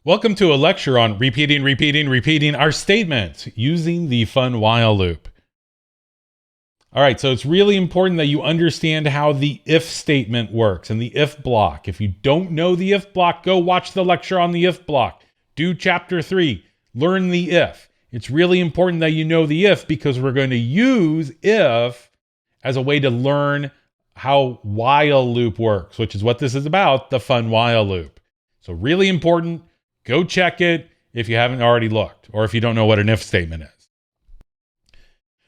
Welcome to a lecture on repeating our statements using the fun while loop. All right, so it's really important that you understand how the if statement works and the if block. If you don't know the if block, go watch the lecture on the if block. Do chapter 3, learn the if. It's really important that you know the if because we're going to use if as a way to learn how while loop works, which is what this is about, the fun while loop. So really important. Go check it if you haven't already looked, or if you don't know what an if statement is.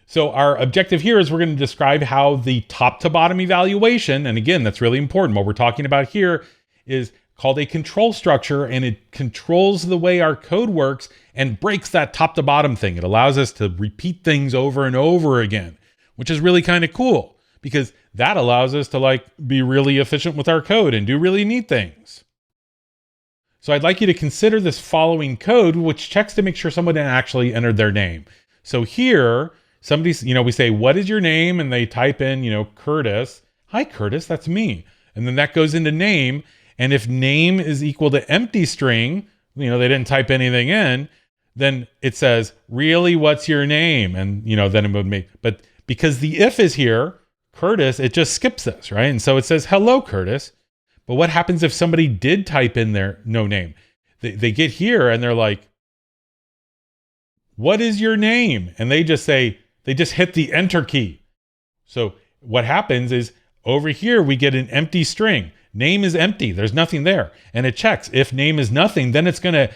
So our objective here is we're going to describe how the top to bottom evaluation, and again, that's really important. What we're talking about here is called a control structure, and it controls the way our code works and breaks that top to bottom thing. It allows us to repeat things over and over again, which is really kind of cool because that allows us to be really efficient with our code and do really neat things. So I'd like you to consider this following code, which checks to make sure someone actually entered their name. So here, we say, what is your name? And they type in, Curtis. Hi, Curtis, that's me. And then that goes into name. And if name is equal to empty string, they didn't type anything in, then it says, really, what's your name? And, then it would make, but because the if is here, Curtis, it just skips this, right? And so it says, hello, Curtis. But what happens if somebody did type in their no name? They get here and they're like, what is your name? And they just hit the enter key. So what happens is over here, we get an empty string. Name is empty. There's nothing there. And it checks. If name is nothing, then it's gonna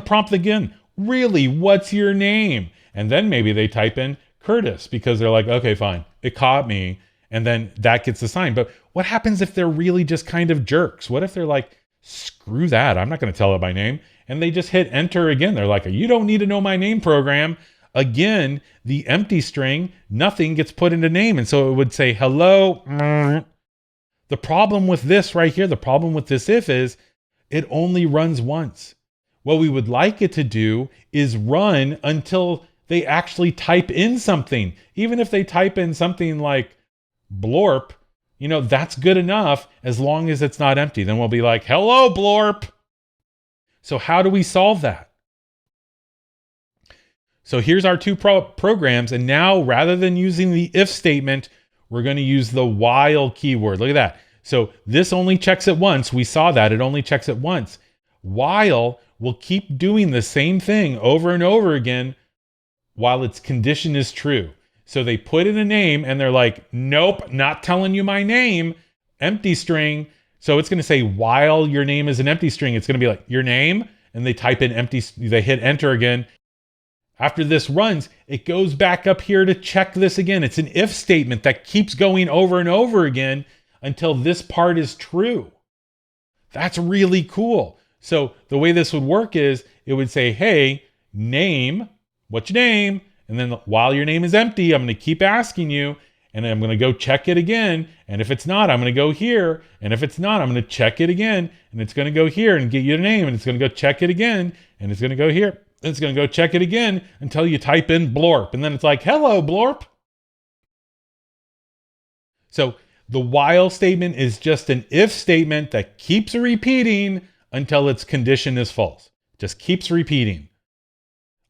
prompt again. Really, what's your name? And then maybe they type in Curtis because they're like, okay, fine. It caught me. And then that gets assigned. But what happens if they're really just kind of jerks? What if they're like, screw that, I'm not going to tell it by name. And they just hit enter again. They're like, you don't need to know my name program. Again, the empty string, nothing gets put into name. And so it would say, hello. The problem with this right here, the problem with this if is it only runs once. What we would like it to do is run until they actually type in something. Even if they type in something like blorp, that's good enough as long as it's not empty. Then we'll be like, hello, blorp. So how do we solve that? So here's our two programs. And now rather than using the if statement, we're going to use the while keyword. Look at that. So this only checks it once. We saw that it only checks it once. While will keep doing the same thing over and over again while its condition is true. So they put in a name and they're like, nope, not telling you my name, empty string. So it's going to say while your name is an empty string, it's going to be like your name. And they type in empty, they hit enter again. After this runs, it goes back up here to check this again. It's an if statement that keeps going over and over again until this part is true. That's really cool. So the way this would work is it would say, hey, name, what's your name? And then while your name is empty, I'm going to keep asking you, and I'm going to go check it again. And if it's not, I'm going to go here. And if it's not, I'm going to check it again. And it's going to go here and get you a name. And it's going to go check it again. And it's going to go here. And it's going to go check it again until you type in blorp. And then it's like, hello, blorp. So the while statement is just an if statement that keeps repeating until its condition is false. Just keeps repeating.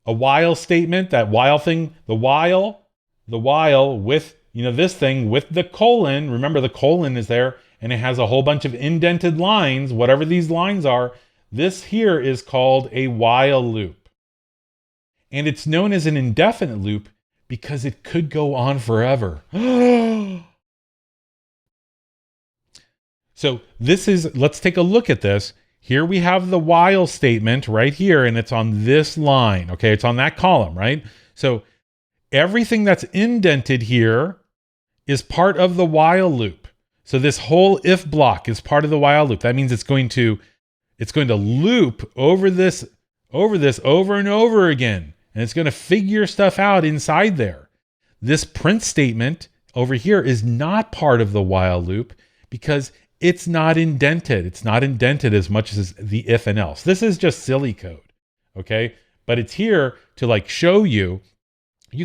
A while statement, that while thing, the while with, this thing with the colon, remember the colon is there and it has a whole bunch of indented lines, whatever these lines are, this here is called a while loop. And it's known as an indefinite loop because it could go on forever. So let's take a look at this. Here we have the while statement right here, and it's on this line. Okay, it's on that column, right? So everything that's indented here is part of the while loop. So this whole if block is part of the while loop. That means it's going to loop over this over and over again, and it's going to figure stuff out inside there. This print statement over here is not part of the while loop because it's not indented. It's not indented as much as the if and else. This is just silly code, okay? But it's here to show you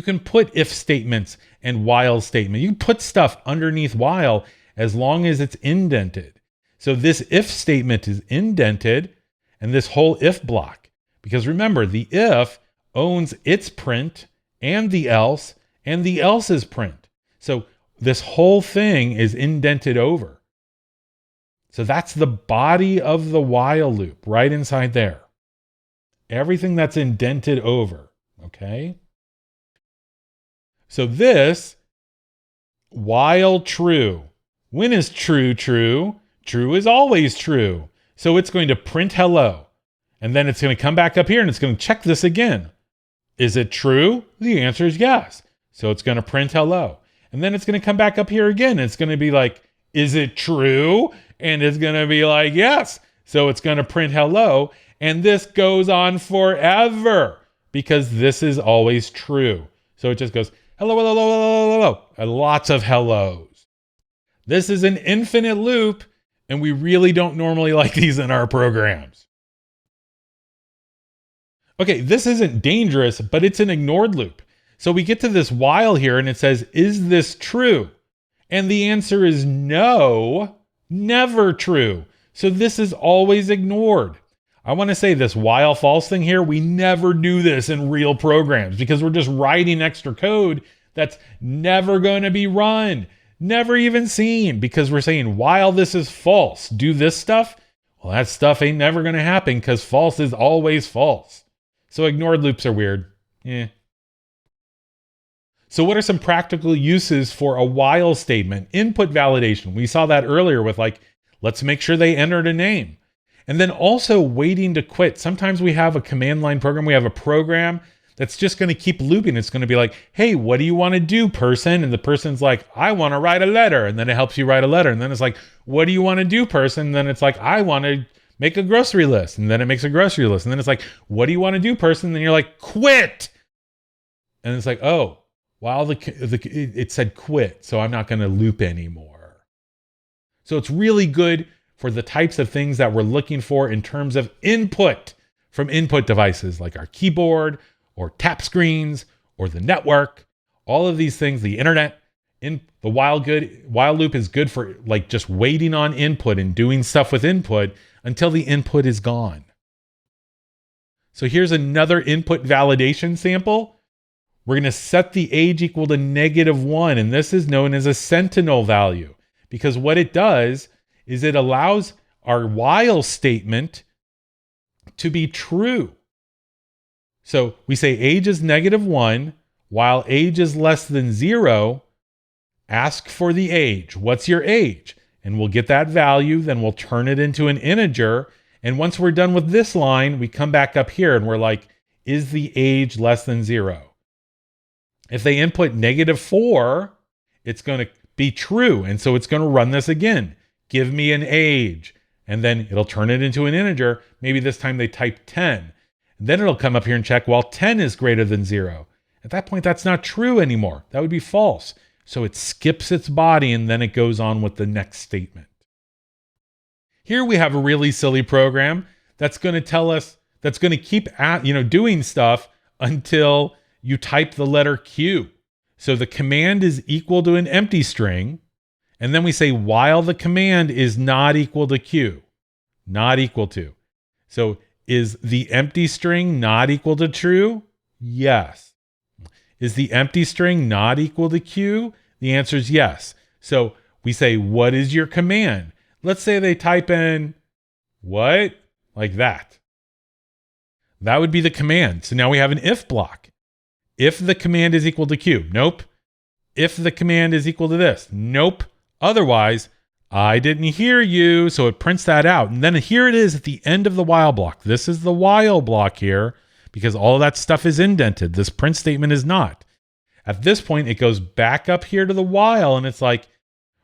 can put if statements and while statement. You can put stuff underneath while as long as it's indented. So this if statement is indented, and this whole if block. Because remember, the if owns its print and the else's print. So this whole thing is indented over. So that's the body of the while loop right inside there. Everything that's indented over, okay? So this, while true. When is true true? True is always true. So it's going to print hello. And then it's going to come back up here and it's going to check this again. Is it true? The answer is yes. So it's going to print hello. And then it's going to come back up here again. And it's going to be like, is it true? And it's going to be like, yes. So it's going to print hello. And this goes on forever because this is always true. So it just goes, hello, hello, hello, hello, hello. And lots of hellos. This is an infinite loop. And we really don't normally like these in our programs. Okay, this isn't dangerous, but it's an ignored loop. So we get to this while here and it says, is this true? And the answer is no, never true. So this is always ignored. I want to say this while false thing here, we never do this in real programs because we're just writing extra code that's never going to be run, never even seen, because we're saying while this is false, do this stuff. Well, that stuff ain't never going to happen because false is always false. So ignored loops are weird. So what are some practical uses for a while statement? Input validation. We saw that earlier with like, let's make sure they entered a name. And then also waiting to quit. Sometimes we have a command line program. We have a program that's just going to keep looping. It's going to be like, hey, what do you want to do, person? And the person's like, I want to write a letter. And then it helps you write a letter. And then it's like, what do you want to do, person? And then it's like, I want to make a grocery list. And then it makes a grocery list. And then it's like, what do you want to do, person? And then you're like, quit. And it's like, oh, well, it said quit. So I'm not going to loop anymore. So it's really good for the types of things that we're looking for in terms of input from input devices like our keyboard or tap screens or the network. All of these things, the internet, in the while loop is good for like just waiting on input and doing stuff with input until the input is gone. So here's another input validation sample. We're going to set the age equal to -1, and this is known as a sentinel value because what it does is it allows our while statement to be true. So we say age is -1, while age is less than 0, ask for the age. What's your age? And we'll get that value, then we'll turn it into an integer. And once we're done with this line, we come back up here and we're like, is the age less than 0? If they input -4, it's going to be true. And so it's going to run this again. Give me an age. And then it'll turn it into an integer. Maybe this time they type 10. And then it'll come up here and check, well, 10 is greater than 0. At that point, that's not true anymore. That would be false. So it skips its body and then it goes on with the next statement. Here we have a really silly program that's going to tell us, that's going to keep doing stuff until you type the letter Q. So the command is equal to an empty string. And then we say while the command is not equal to Q. Not equal to. So is the empty string not equal to true? Yes. Is the empty string not equal to Q? The answer is yes. So we say, what is your command? Let's say they type in what? Like that. That would be the command. So now we have an if block. If the command is equal to Q. Nope. If the command is equal to this. Nope. Otherwise, I didn't hear you. So it prints that out. And then here it is at the end of the while block. This is the while block here because all of that stuff is indented. This print statement is not. At this point, it goes back up here to the while and it's like,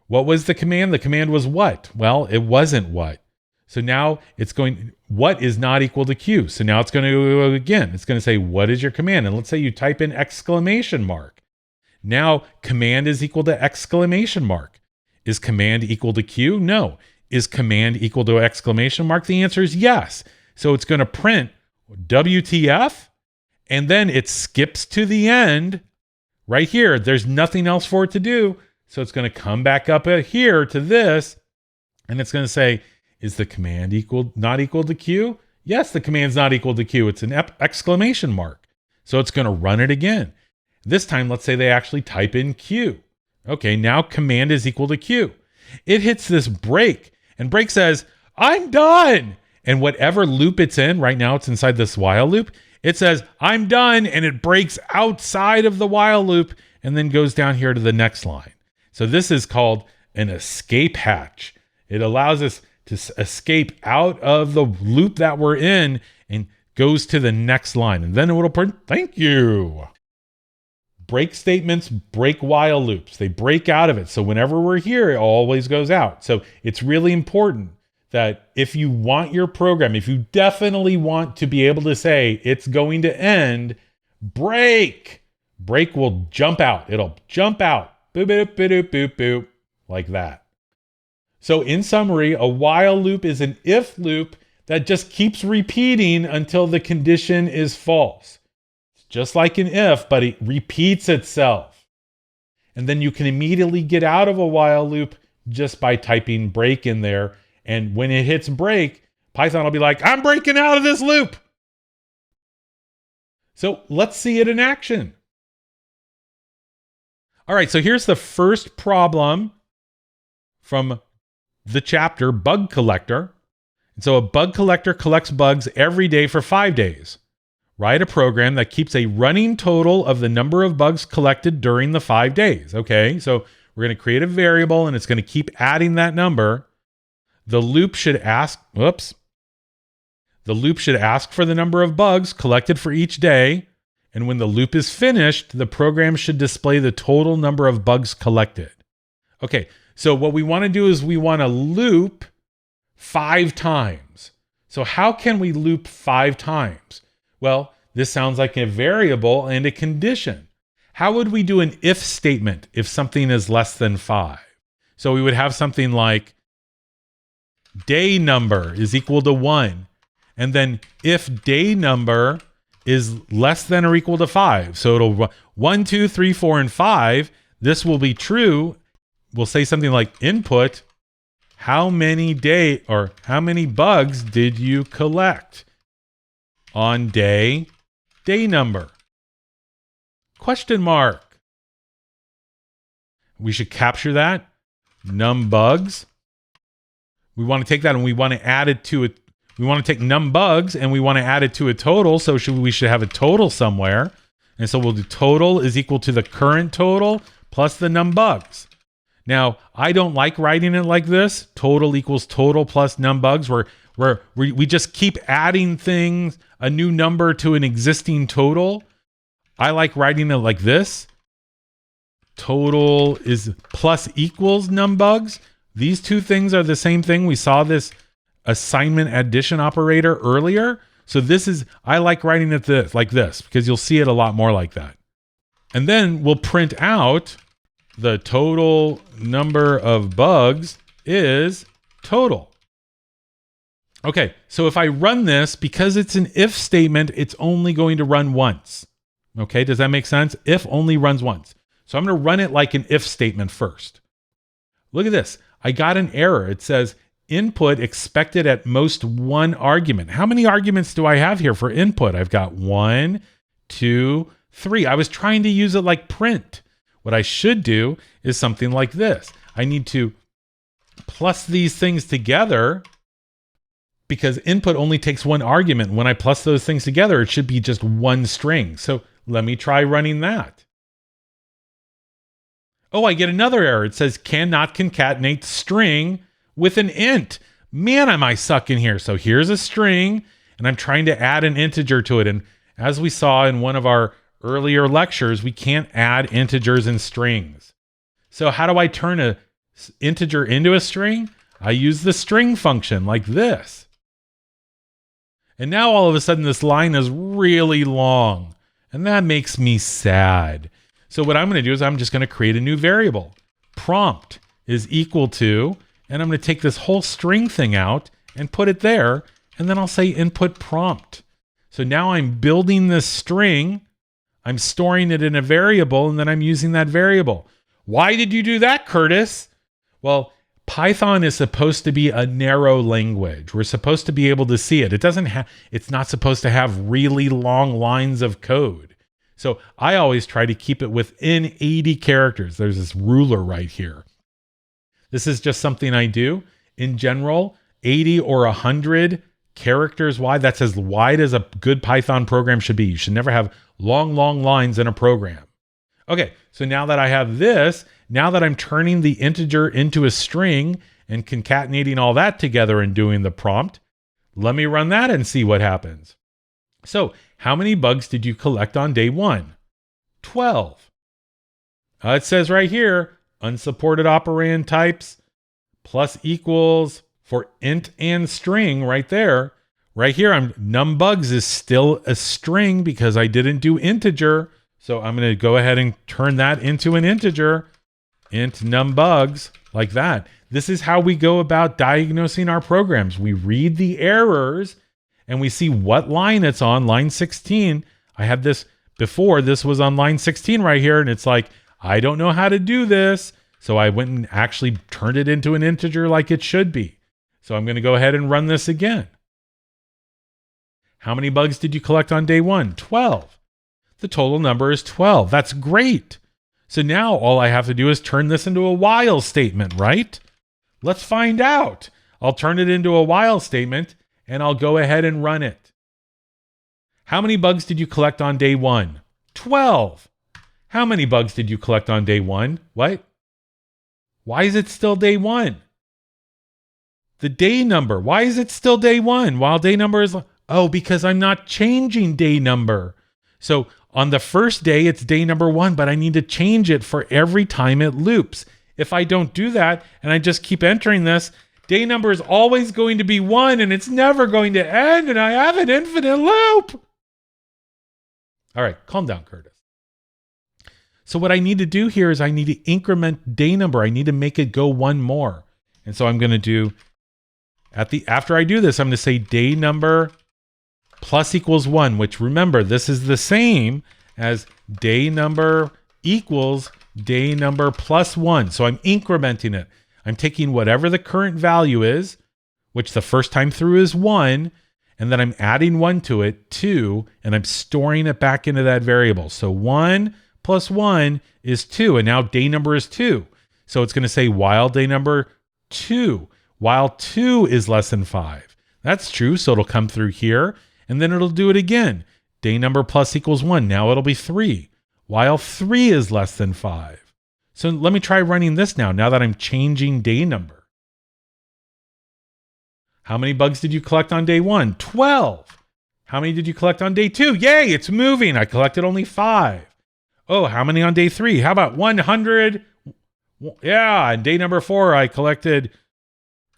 what was the command? The command was what? Well, it wasn't what. So now it's going, what is not equal to Q? So now it's going to go again. It's going to say, what is your command? And let's say you type in exclamation mark. Now command is equal to exclamation mark. Is command equal to Q? No. Is command equal to exclamation mark? The answer is yes. So it's going to print WTF, and then it skips to the end right here. There's nothing else for it to do. So it's going to come back up here to this, and it's going to say, is the command not equal to Q? Yes, the command's not equal to Q. It's an exclamation mark. So it's going to run it again. This time, let's say they actually type in Q. Okay, now command is equal to Q. It hits this break, and break says, I'm done. And whatever loop it's in, right now it's inside this while loop, it says, I'm done, and it breaks outside of the while loop and then goes down here to the next line. So this is called an escape hatch. It allows us to escape out of the loop that we're in and goes to the next line. And then it will print, thank you. Break statements break while loops. They break out of it. So whenever we're here, it always goes out. So it's really important that if you want your program, if you definitely want to be able to say it's going to end, break. Break will jump out. It'll jump out. Boop, boop, boop, boop, boop, like that. So in summary, a while loop is an if loop that just keeps repeating until the condition is false. It's just like an if, but it repeats itself. And then you can immediately get out of a while loop just by typing break in there. And when it hits break, Python will be like, I'm breaking out of this loop. So let's see it in action. All right, so here's the first problem from the chapter, Bug Collector. And so a bug collector collects bugs every day for 5 days. Write a program that keeps a running total of the number of bugs collected during the 5 days. Okay, so we're going to create a variable and it's going to keep adding that number. The loop should ask for the number of bugs collected for each day. And when the loop is finished, the program should display the total number of bugs collected. Okay, so what we want to do is we want to loop 5 times. So how can we loop 5 times? Well, this sounds like a variable and a condition. How would we do an if statement if something is less than 5? So we would have something like day number is equal to 1. And then if day number is less than or equal to 5. So it'll 1, 2, 3, 4, and 5. This will be true. We'll say something like input, how many bugs did you collect on day number? Question mark. We should capture that. Num bugs. We want to take that and we want to add it to it. We want to take num bugs and we want to add it to a total. So we should have a total somewhere. And so we'll do total is equal to the current total plus the num bugs. Now, I don't like writing it like this. Total equals total plus num bugs, where we just keep adding things, a new number to an existing total. I like writing it like this. Total is plus equals num bugs. These two things are the same thing. We saw this assignment addition operator earlier. So I like writing it like this because you'll see it a lot more like that. And then we'll print out the total number of bugs is total. Okay, so if I run this, because it's an if statement, it's only going to run once. Okay, does that make sense? If only runs once. So I'm going to run it like an if statement first. Look at this. I got an error. It says input expected at most 1 argument. How many arguments do I have here for input? I've got 1, 2, 3. I was trying to use it like print. What I should do is something like this. I need to plus these things together because input only takes 1 argument. When I plus those things together, it should be just 1 string. So let me try running that. Oh, I get another error. It says cannot concatenate string with an int. Man, am I sucking here. So here's a string and I'm trying to add an integer to it. And as we saw in one of our earlier lectures, we can't add integers and strings. So how do I turn an integer into a string? I use the string function like this. And now all of a sudden this line is really long and that makes me sad. So what I'm going to do is I'm just going to create a new variable. Prompt is equal to, and I'm going to take this whole string thing out and put it there. And then I'll say input prompt. So now I'm building this string. I'm storing it in a variable, and then I'm using that variable. Why did you do that, Curtis? Well, Python is supposed to be a narrow language. We're supposed to be able to see it. It's not supposed to have really long lines of code. So I always try to keep it within 80 characters. There's this ruler right here. This is just something I do. In general, 80 or 100 characters wide. That's as wide as a good Python program should be. You should never have long lines in a program. Okay, so now that I have this, now that I'm turning the integer into a string and concatenating all that together and doing the prompt, let me run that and see what happens. So how many bugs did you collect on day 1? 12. It says right here, unsupported operand types plus equals for int and string right there. Right here, numbugs is still a string because I didn't do integer. So I'm going to go ahead and turn that into an integer, int numbugs, like that. This is how we go about diagnosing our programs. We read the errors and we see what line it's on, line 16. I had this before. This was on line 16 right here. And it's like, I don't know how to do this. So I went and actually turned it into an integer like it should be. So I'm going to go ahead and run this again. How many bugs did you collect on day 1? 12. The total number is 12. That's great. So now all I have to do is turn this into a while statement, right? Let's find out. I'll turn it into a while statement and I'll go ahead and run it. How many bugs did you collect on day 1? 12. How many bugs did you collect on day 1? What? Why is it still day 1? The day number. Why is it still day 1 while day number is... Oh, because I'm not changing day number. So on the first day, it's day number 1, but I need to change it for every time it loops. If I don't do that and I just keep entering this, day number is always going to be 1 and it's never going to end and I have an infinite loop. All right, calm down, Curtis. So what I need to do here is I need to increment day number. I need to make it go 1 more. And so I'm going to do, after I do this, I'm going to say day number plus equals 1, which remember, this is the same as day number equals day number plus 1. So I'm incrementing it. I'm taking whatever the current value is, which the first time through is 1, and then I'm adding 1 to it, 2, and I'm storing it back into that variable. So 1 plus 1 is 2, and now day number is 2. So it's going to say while day number 2, while 2 is less than 5. That's true, so it'll come through here. And then it'll do it again. Day number plus equals 1. Now it'll be 3. While 3 is less than 5. So let me try running this now that I'm changing day number. How many bugs did you collect on day 1? 12. How many did you collect on day 2? Yay, it's moving. I collected only 5. Oh, how many on day 3? How about 100? Yeah, and day number 4, I collected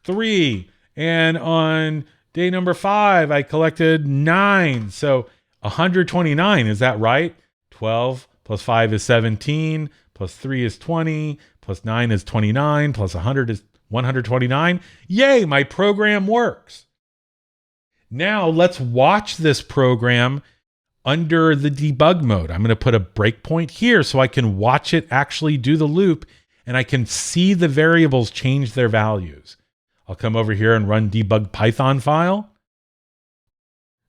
3. And on day number 5, I collected 9. So 129, is that right? 12 plus 5 is 17, plus 3 is 20, plus 9 is 29, plus 100 is 129. Yay, my program works. Now let's watch this program under the debug mode. I'm going to put a breakpoint here so I can watch it actually do the loop and I can see the variables change their values. I'll come over here and run debug Python file.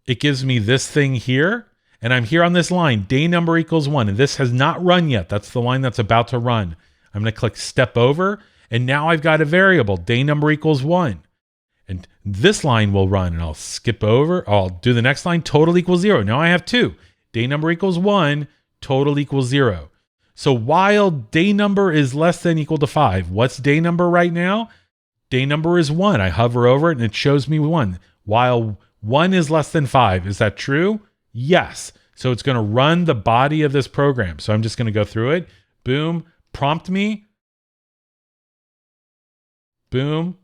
It gives me this thing here, and I'm here on this line, day number equals 1, and this has not run yet. That's the line that's about to run. I'm going to click step over, and now I've got a variable, day number equals 1. And this line will run, and I'll skip over. I'll do the next line, total equals 0. Now I have 2. Day number equals 1, total equals 0. So while day number is less than equal to 5, what's day number right now? Day number is 1. I hover over it and it shows me 1. While 1 is less than 5. Is that true? Yes. So it's going to run the body of this program. So I'm just going to go through it. Boom. Prompt me. Boom.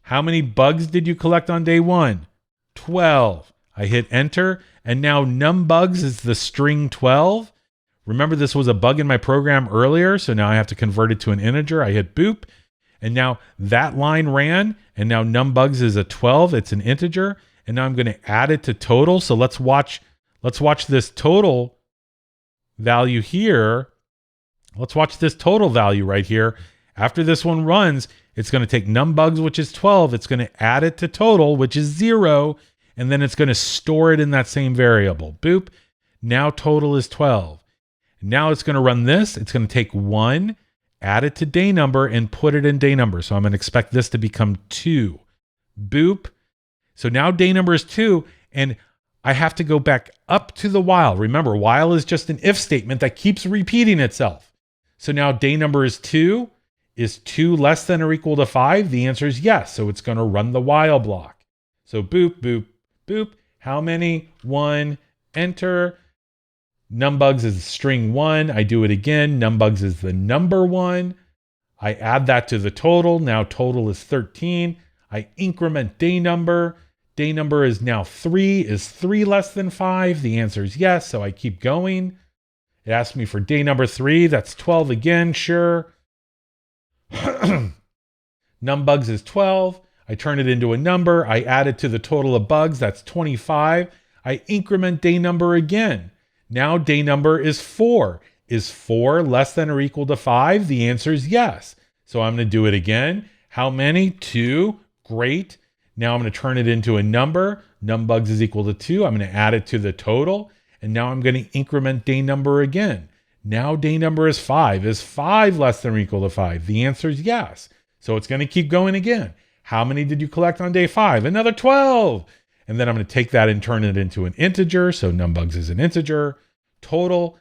How many bugs did you collect on day 1? 12. I hit enter. And now numbugs is the string 12. Remember, this was a bug in my program earlier. So now I have to convert it to an integer. I hit boop. And now that line ran, and now numbugs is a 12. It's an integer. And now I'm going to add it to total. So let's watch this total value here. Let's watch this total value right here. After this one runs, It's going to take numbugs, which is 12. It's going to add it to total, which is 0. And then it's going to store it in that same variable. Boop. Now total is 12. Now it's going to run this. It's going to take 1, add it to day number, and put it in day number. So I'm going to expect this to become 2. Boop. So now day number is 2. And I have to go back up to the while. Remember, while is just an if statement that keeps repeating itself. So now day number is 2. Is 2 less than or equal to 5? The answer is yes. So it's going to run the while block. So boop, boop, boop. How many? 1. Enter. Numbugs is string 1. I do it again. Numbugs is the number 1. I add that to the total. Now total is 13. I increment day number. Day number is now 3. Is 3 less than 5? The answer is yes. So I keep going. It asks me for day number 3. That's 12 again. Sure. Numbugs is 12. I turn it into a number. I add it to the total of bugs. That's 25. I increment day number again. Now day number is 4. Is 4 less than or equal to 5? The answer is yes. So I'm going to do it again. How many? 2. Great. Now I'm going to turn it into a number. Numbugs is equal to 2. I'm going to add it to the total. And now I'm going to increment day number again. Now day number is 5. Is 5 less than or equal to 5? The answer is yes. So it's going to keep going again. How many did you collect on day 5? Another 12. And then I'm going to take that and turn it into an integer. So numbugs is an integer. Total,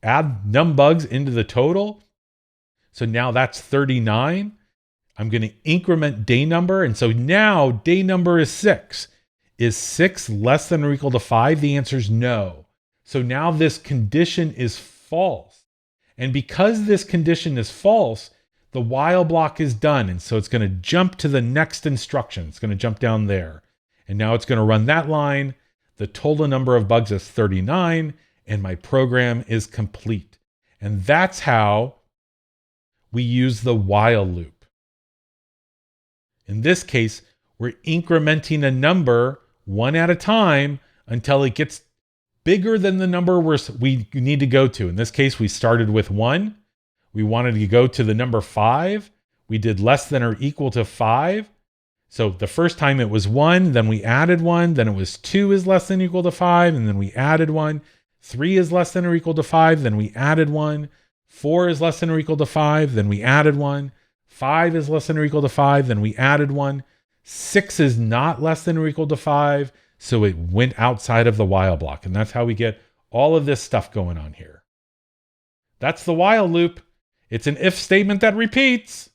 add numbugs into the total. So now that's 39. I'm going to increment day number. And so now day number is 6. Is 6 less than or equal to 5? The answer is no. So now this condition is false. And because this condition is false, the while block is done. And so it's going to jump to the next instruction. It's going to jump down there. And now it's going to run that line. The total number of bugs is 39, and my program is complete. And that's how we use the while loop. In this case, we're incrementing a number one at a time until it gets bigger than the number we need to go to. In this case, we started with 1. We wanted to go to the number 5. We did less than or equal to 5. So the first time it was 1, then we added 1, then it was 2 is less than or equal to 5, and then we added 1. 3 is less than or equal to 5, then we added 1. 4 is less than or equal to 5, then we added 1. 5 is less than or equal to 5, then we added 1. 6 is not less than or equal to 5, so it went outside of the while block. And that's how we get all of this stuff going on here. That's the while loop. It's an if statement that repeats.